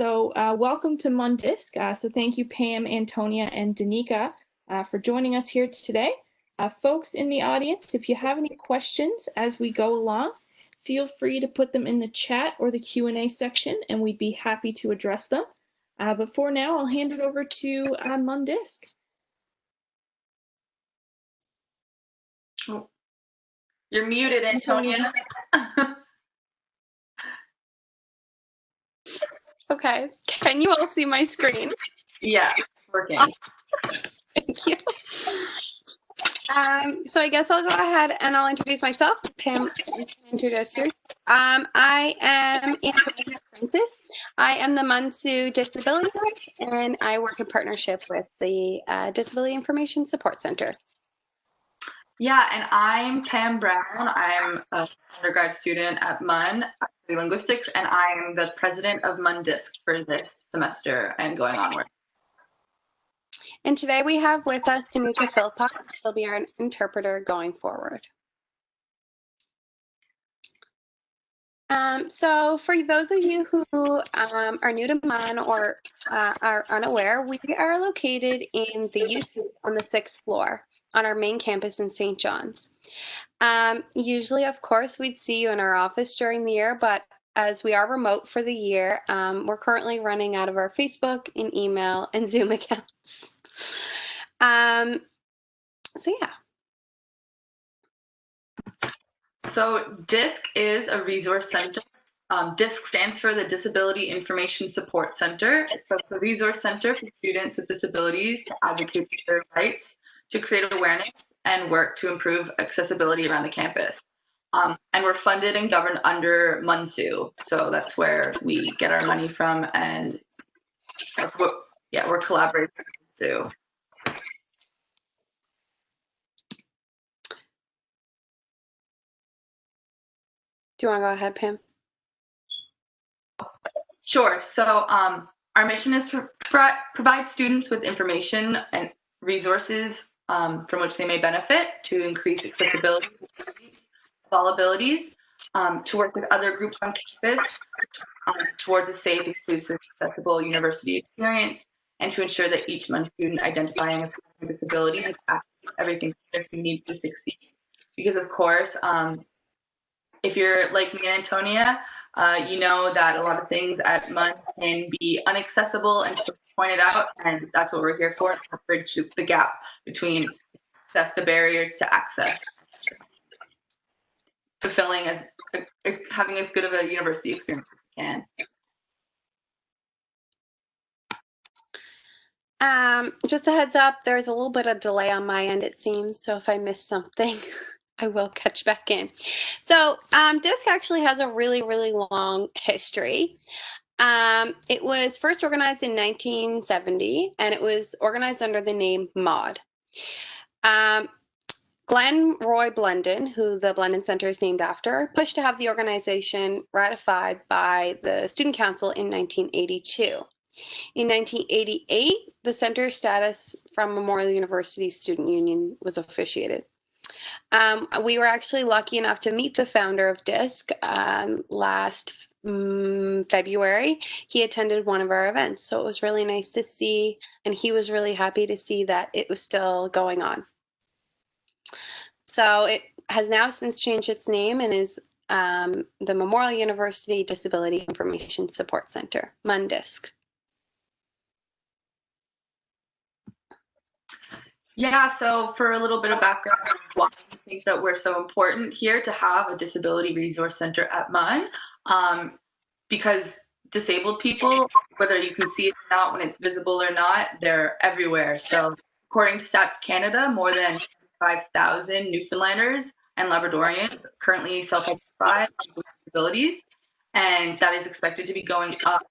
Welcome to MUN Disc. So thank you, Pam, Antonia, and Danica for joining us here today. Folks in the audience, if you have any questions as we go along, feel free to put them in the chat or the Q&A section, and we'd be happy to address them. But for now, I'll hand it over to MUN Disc. Oh. You're muted, Antonia. Okay, can you all see my screen? Yeah, it's working. Thank you. So I guess I'll go ahead and I'll introduce myself. Pam, introduce you. I am Antonia Princess. I am the MUN Disability Coach, and I work in partnership with the Disability Information Support Center. Yeah, and I'm Pam Brown. I'm an undergrad student at MUN Linguistics, and I'm the president of MUN Disc for this semester and going onward. And today we have with us Danica Philpott. She'll be our interpreter going forward. So for those of you who are new to MUN or are unaware, we are located in the UC on the 6th floor on our main campus in St. John's. Usually, of course, we'd see you in our office during the year, but as we are remote for the year, we're currently running out of our Facebook and email and Zoom accounts. So yeah. So DISC is a resource center. DISC stands for the Disability Information Support Center. So it's a resource center for students with disabilities to advocate for their rights, to create awareness, and work to improve accessibility around the campus. And we're funded and governed under MUN. So that's where we get our money from, and we're collaborating with SU. Do you want to go ahead, Pam? Sure. So our mission is to provide students with information and resources from which they may benefit, to increase accessibility of all abilities, to work with other groups on campus towards a safe, inclusive, accessible university experience, and to ensure that each MUN student identifying as a disability has access to everything they need to succeed. Because of course, if you're like me and Antonia, you know that a lot of things at MUN can be inaccessible and pointed out, and that's what we're here for, to bridge the gap between access, the barriers to access, fulfilling having as good of a university experience as we can. Just a heads up, there's a little bit of delay on my end, it seems, so if I miss something, I will catch back in. So DISC actually has a really, really long history. It was first organized in 1970, and it was organized under the name MAUD. Glenn Roy Blendon, who the Blendon Center is named after, pushed to have the organization ratified by the Student Council in 1982. In 1988, the center's status from Memorial University Student Union was officiated. We were actually lucky enough to meet the founder of DISC last February. He attended one of our events, so it was really nice to see, and he was really happy to see that it was still going on. So it has now since changed its name and is the Memorial University Disability Information Support Center, MUN Disc. Yeah, so for a little bit of background, why we think that we're so important here to have a disability resource center at MUN, because disabled people, whether you can see it or not, when it's visible or not, they're everywhere. So according to Stats Canada, more than 5,000 Newfoundlanders and Labradorians currently self-identify with disabilities, and that is expected to be going up.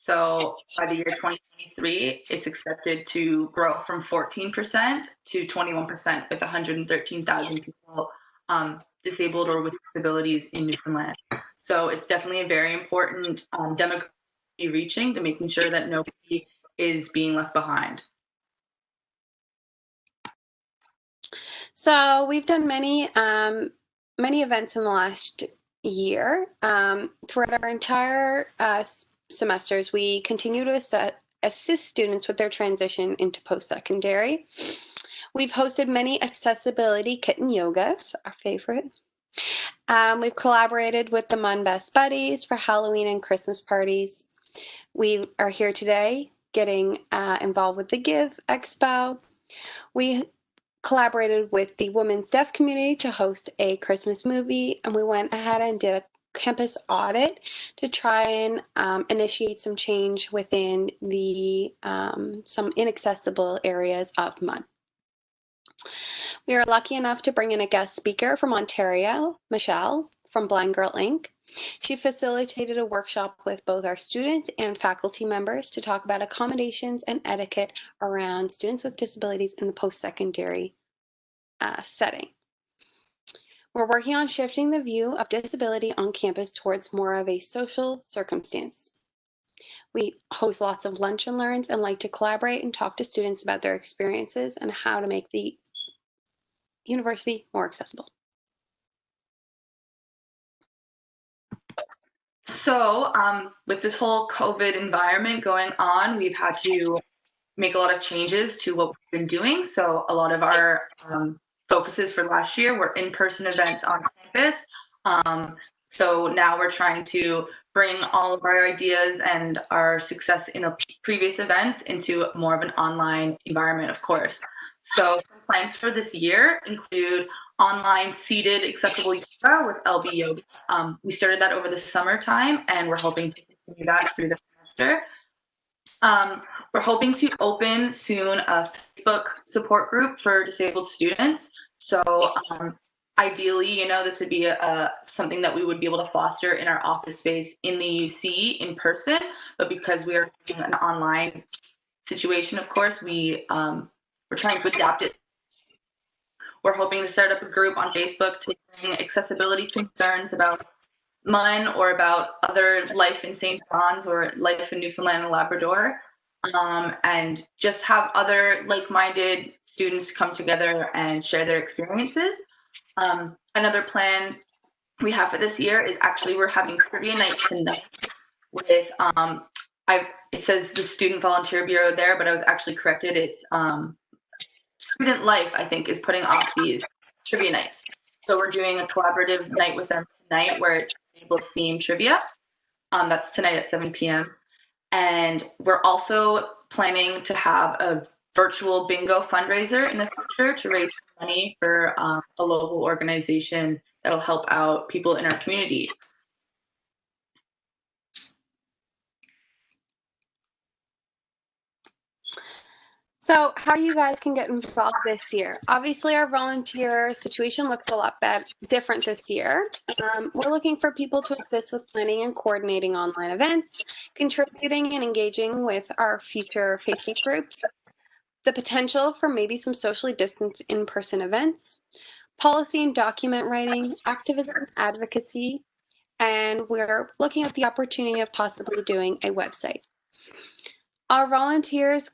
So by the year 2023, it's expected to grow from 14% to 21%, with 113,000 people disabled or with disabilities in Newfoundland. So it's definitely a very important demographic to be reaching, to making sure that nobody is being left behind. So we've done many events in the last year. Throughout our entire semesters, we continue to assist students with their transition into post-secondary. We've hosted many accessibility kitten yogas, our favorite. We've collaborated with the MUN Best Buddies for Halloween and Christmas parties. We are here today getting involved with the G.I.V.E Expo. We collaborated with the Women's Deaf community to host a Christmas movie, and we went ahead and did a campus audit to try and initiate some change within the some inaccessible areas of MUN. We are lucky enough to bring in a guest speaker from Ontario, Michelle from Blind Girl Inc. She facilitated a workshop with both our students and faculty members to talk about accommodations and etiquette around students with disabilities in the post-secondary setting. We're working on shifting the view of disability on campus towards more of a social circumstance. We host lots of lunch and learns and like to collaborate and talk to students about their experiences and how to make the university more accessible. So with this whole COVID environment going on, we've had to make a lot of changes to what we've been doing. So a lot of our focuses for last year were in-person events on campus. So now we're trying to bring all of our ideas and our success in the previous events into more of an online environment, of course. So some plans for this year include online seated accessible yoga with LB Yoga. We started that over the summertime, and we're hoping to continue that through the semester. We're hoping to open soon a Facebook support group for disabled students. So ideally, this would be something that we would be able to foster in our office space in the UC in person, but because we are in an online situation, of course, we're trying to adapt it. We're hoping to start up a group on Facebook to bring accessibility concerns about MUN or about other life in St. John's or life in Newfoundland and Labrador, and just have other like-minded students come together and share their experiences. Another plan we have for this year is actually we're having trivia night tonight with it says the Student Volunteer Bureau there, but I was actually corrected. It's Student Life, I think, is putting off these trivia nights. So we're doing a collaborative night with them tonight where it's disabled themed trivia. That's tonight at 7 p.m. And we're also planning to have a virtual bingo fundraiser in the future to raise money for a local organization that'll help out people in our community. So how you guys can get involved this year? Obviously, our volunteer situation looks a lot different this year. We're looking for people to assist with planning and coordinating online events, contributing and engaging with our future Facebook groups, the potential for maybe some socially distanced in-person events, policy and document writing, activism, advocacy, and we're looking at the opportunity of possibly doing a website. Our volunteers,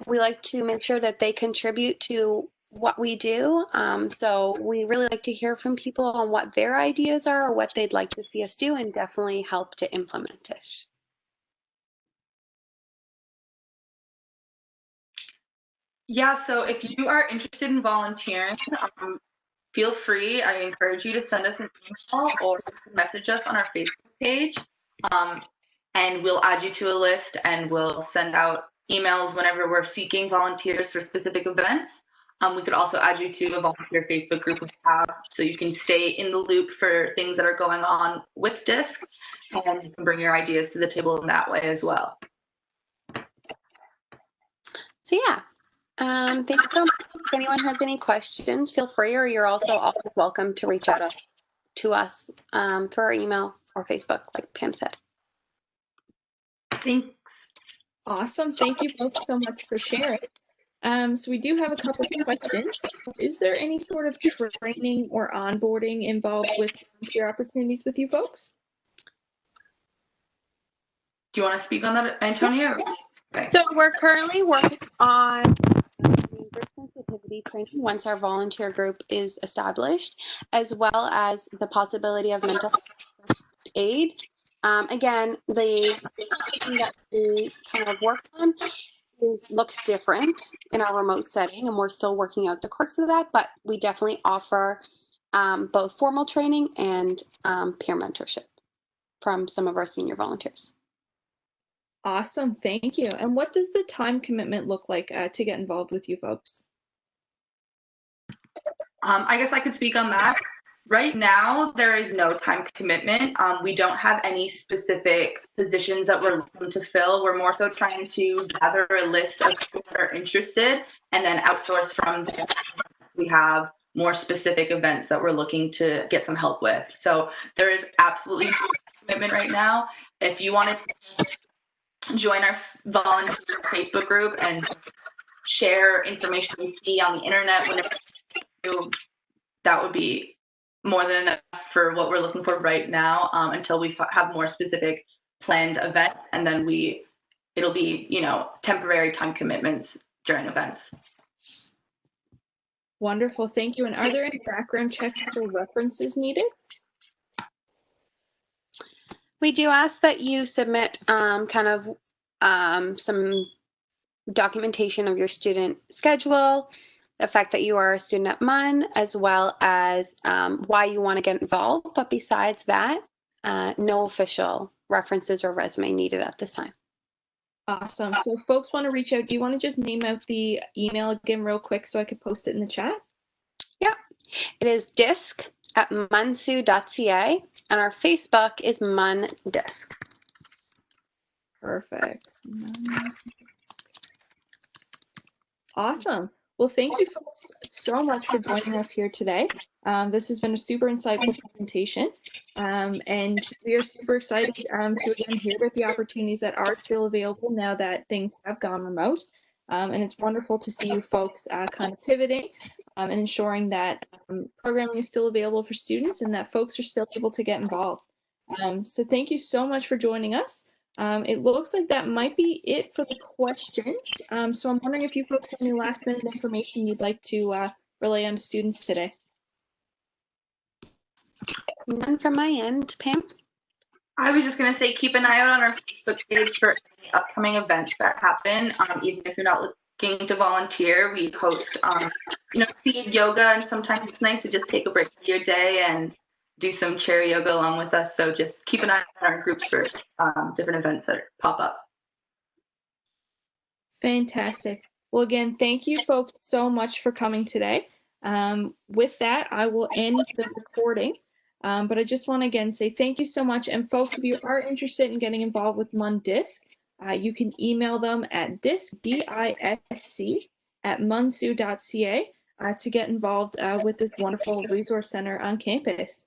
we like to make sure that they contribute to what we do. So we really like to hear from people on what their ideas are or what they'd like to see us do and definitely help to implement it. Yeah, so if you are interested in volunteering, feel free. I encourage you to send us an email or message us on our Facebook page. And we'll add you to a list and we'll send out emails whenever we're seeking volunteers for specific events. We could also add you to a volunteer Facebook group we have so you can stay in the loop for things that are going on with DISC, and you can bring your ideas to the table in that way as well. So yeah, thank you so much. If anyone has any questions, feel free, or you're also always welcome to reach out to us through our email or Facebook, like Pam said. Thanks. Awesome. Thank you both so much for sharing. So we do have a couple of questions. Is there any sort of training or onboarding involved with volunteer opportunities with you folks? Do you want to speak on that, Antonia? Okay. So we're currently working on reimbursement sensitivity training once our volunteer group is established, as well as the possibility of mental health aid. Again, the something that we kind of work on looks different in our remote setting, and we're still working out the quirks of that, but we definitely offer both formal training and peer mentorship from some of our senior volunteers. Awesome, thank you. And what does the time commitment look like to get involved with you folks? I guess I could speak on that. Right now, there is no time commitment. We don't have any specific positions that we're looking to fill. We're more so trying to gather a list of people that are interested and then outsource from there. We have more specific events that we're looking to get some help with. So there is absolutely no commitment right now. If you wanted to just join our volunteer Facebook group and share information you see on the internet whenever you do, that would be more than enough for what we're looking for right now, until we have more specific planned events, and then it'll be, you know, temporary time commitments during events. Wonderful, thank you. And are there any background checks or references needed? We do ask that you submit some documentation of your student schedule, the fact that you are a student at MUN, as well as why you want to get involved. But besides that, no official references or resume needed at this time. Awesome. So if folks want to reach out, do you want to just name out the email again real quick so I could post it in the chat? Yeah, it is disc@munsu.ca, and our Facebook is MUN Disc. Perfect. Awesome. Well, thank you folks so much for joining us here today. This has been a super insightful presentation, and we are super excited to again hear about the opportunities that are still available now that things have gone remote. And it's wonderful to see you folks kind of pivoting and ensuring that programming is still available for students and that folks are still able to get involved. So thank you so much for joining us. It looks like that might be it for the questions. So I'm wondering if you folks have any last minute information you'd like to relay on to students today. None from my end, Pam. I was just going to say, keep an eye out on our Facebook page for any upcoming events that happen. Even if you're not looking to volunteer, we host, you know, seated yoga, and sometimes it's nice to just take a break from your day and do some chair yoga along with us. So just keep an eye on our groups for different events that pop up. Fantastic. Well, again, thank you folks so much for coming today. With that, I will end the recording. But I just want to again say thank you so much. And folks, if you are interested in getting involved with MUN DISC, you can email them at disc@munsu.ca to get involved with this wonderful resource center on campus.